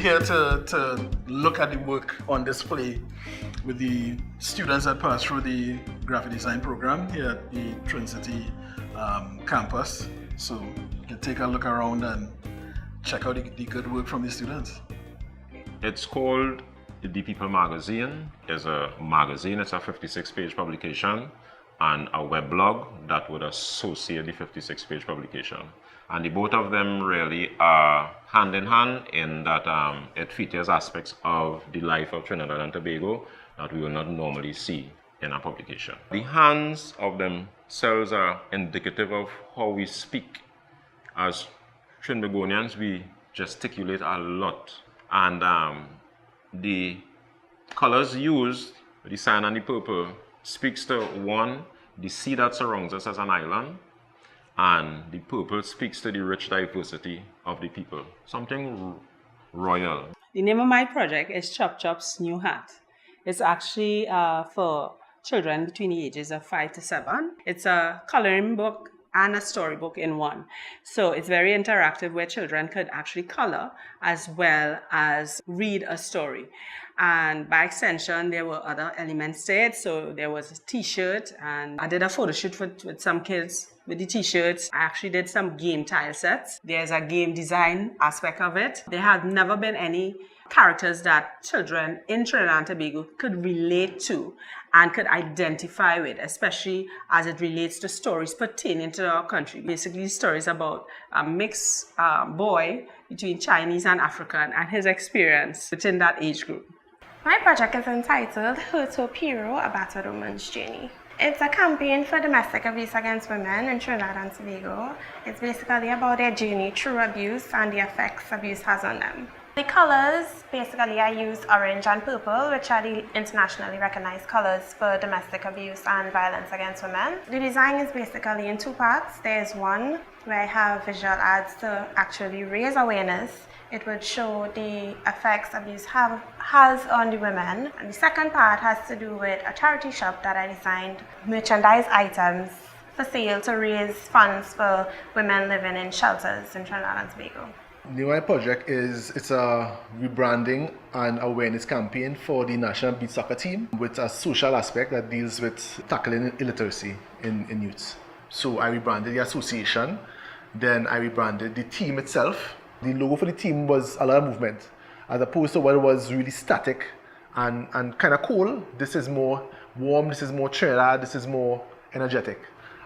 here to look at the work on display with the students that pass through the graphic design program here at the Twin City campus. So you can take a look around and check out the good work from the students. It's called The People Magazine. It's a magazine, it's a 56-page publication, and a weblog that would associate the 56-page publication. And the both of them really are hand in hand in that it features aspects of the life of Trinidad and Tobago that we will not normally see in a publication. The hands of themselves are indicative of how we speak. As Trinbagonians, we gesticulate a lot. And the colors used, the cyan and the purple, speaks to one, the sea that surrounds us as an island, and the purple speaks to the rich diversity of the people. Something royal. The name of my project is Chop Chop's New Hat. It's actually for children between the ages of 5 to 7. It's a coloring book and a storybook in one. So it's very interactive where children could actually color as well as read a story. And by extension, there were other elements to it. So there was a t-shirt, and I did a photo shoot with some kids with the t-shirts. I actually did some game tile sets. There's a game design aspect of it. There have never been any characters that children in Trinidad and Tobago could relate to and could identify with, especially as it relates to stories pertaining to our country. Basically, stories about a mixed boy between Chinese and African and his experience within that age group. My project is entitled Hurto Piro, A Battered Woman's Journey. It's a campaign for domestic abuse against women in Trinidad and Tobago. It's basically about their journey through abuse and the effects abuse has on them. The colors, basically I used orange and purple, which are the internationally recognized colors for domestic abuse and violence against women. The design is basically in 2 parts. There's one where I have visual ads to actually raise awareness. It would show the effects abuse has on the women. And the second part has to do with a charity shop that I designed merchandise items for sale to raise funds for women living in shelters in Trinidad and Tobago. The new project it's a rebranding and awareness campaign for the national beach soccer team with a social aspect that deals with tackling illiteracy in youths. So I rebranded the association, then I rebranded the team itself. The logo for the team was a lot of movement, as opposed to what was really static and kind of cool. This is more warm, this is more Trinidad, this is more energetic.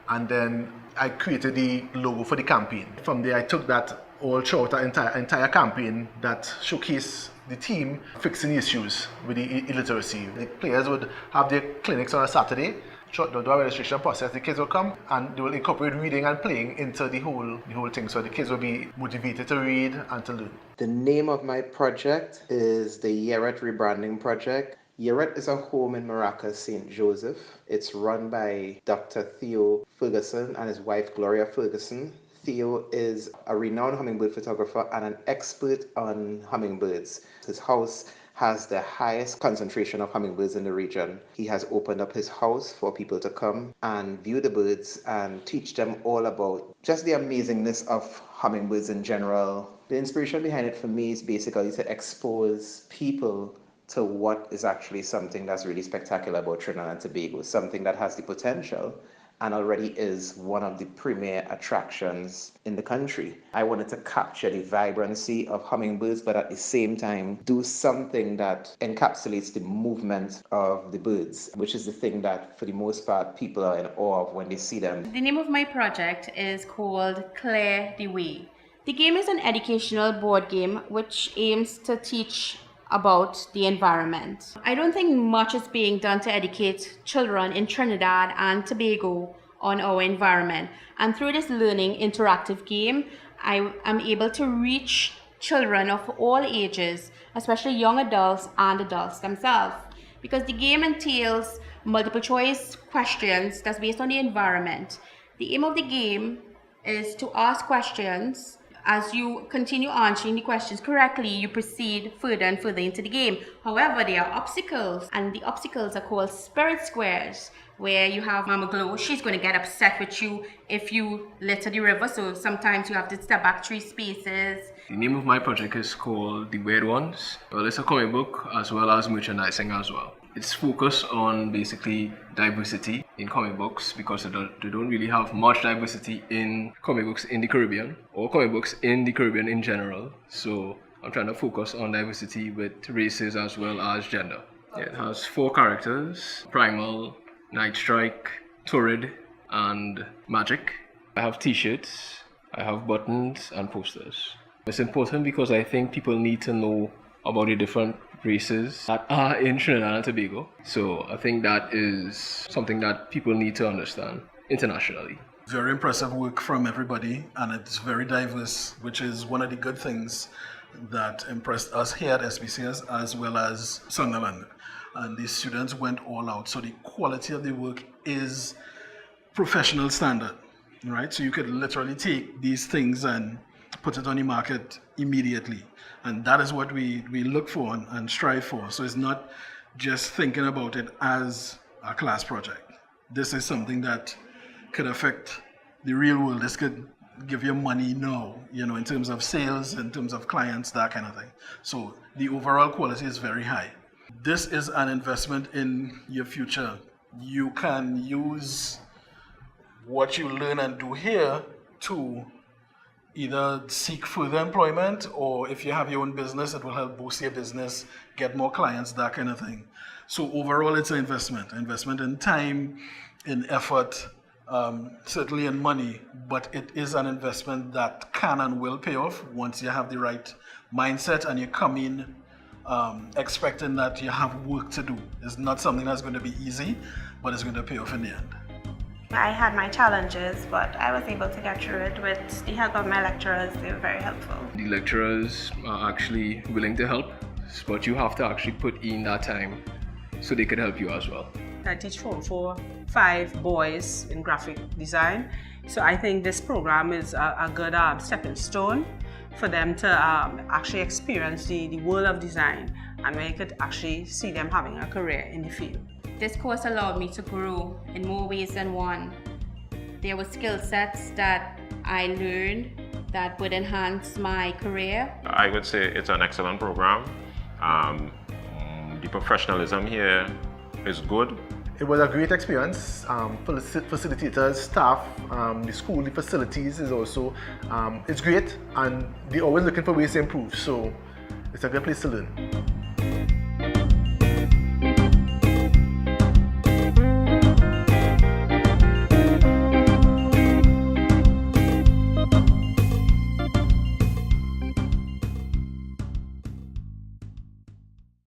And then I created the logo for the campaign. From there I took that all throughout the entire campaign that showcase the team fixing the issues with the illiteracy. The players would have their clinics on a Saturday. Throughout the registration process, the kids will come and they will incorporate reading and playing into the whole thing. So the kids will be motivated to read and to learn. The name of my project is the Yeret Rebranding Project. Yeret is a home in Maracas, St. Joseph. It's run by Dr. Theo Ferguson and his wife Gloria Ferguson. Theo is a renowned hummingbird photographer and an expert on hummingbirds. His house has the highest concentration of hummingbirds in the region. He has opened up his house for people to come and view the birds and teach them all about just the amazingness of hummingbirds in general. The inspiration behind it for me is basically to expose people to what is actually something that's really spectacular about Trinidad and Tobago, something that has the potential and already is one of the premier attractions in the country. I wanted to capture the vibrancy of hummingbirds, but at the same time do something that encapsulates the movement of the birds, which is the thing that for the most part people are in awe of when they see them. The name of my project is called Clear the Way. The game is an educational board game which aims to teach about the environment. I don't think much is being done to educate children in Trinidad and Tobago on our environment. And through this learning interactive game, I am able to reach children of all ages, especially young adults and adults themselves. Because the game entails multiple choice questions that's based on the environment. The aim of the game is to ask questions. As you continue answering the questions correctly, you proceed further and further into the game. However, there are obstacles, and the obstacles are called spirit squares, where you have Mama Glow. She's going to get upset with you if you litter the river, so sometimes you have to step back 3 spaces. The name of my project is called The Weird Ones. Well, it's a comic book as well as merchandising as well. It's focused on basically diversity in comic books because they don't really have much diversity in comic books in the Caribbean or comic books in the Caribbean in general. So I'm trying to focus on diversity with races as well as gender. It has 4 characters: Primal, Night Strike, Torrid, and Magic. I have t-shirts, I have buttons and posters. It's important because I think people need to know about the different races that are in Trinidad and Tobago. So I think that is something that people need to understand internationally. Very impressive work from everybody, and it's very diverse, which is one of the good things that impressed us here at SBCS as well as Sunderland. And the students went all out. So the quality of the work is professional standard, right? So you could literally take these things and put it on the market immediately. And that is what we look for and strive for. So it's not just thinking about it as a class project. This is something that could affect the real world. This could give you money now, in terms of sales, in terms of clients, that kind of thing. So the overall quality is very high. This is an investment in your future. You can use what you learn and do here to either seek further employment, or if you have your own business, it will help boost your business, get more clients, that kind of thing. So overall, it's an investment in time, in effort, certainly in money, but it is an investment that can and will pay off once you have the right mindset and you come in expecting that you have work to do. It's not something that's going to be easy, but it's going to pay off in the end. I had my challenges, but I was able to get through it with the help of my lecturers. They were very helpful. The lecturers are actually willing to help, but you have to actually put in that time so they can help you as well. I teach Form 4, 5 boys in graphic design. So I think this program is a good stepping stone for them to actually experience the world of design, and where you could actually see them having a career in the field. This course allowed me to grow in more ways than one. There were skill sets that I learned that would enhance my career. I would say it's an excellent program. The professionalism here is good. It was a great experience. Facilitators, staff, the school, the facilities is also, it's great, and they're always looking for ways to improve. So it's a good place to learn.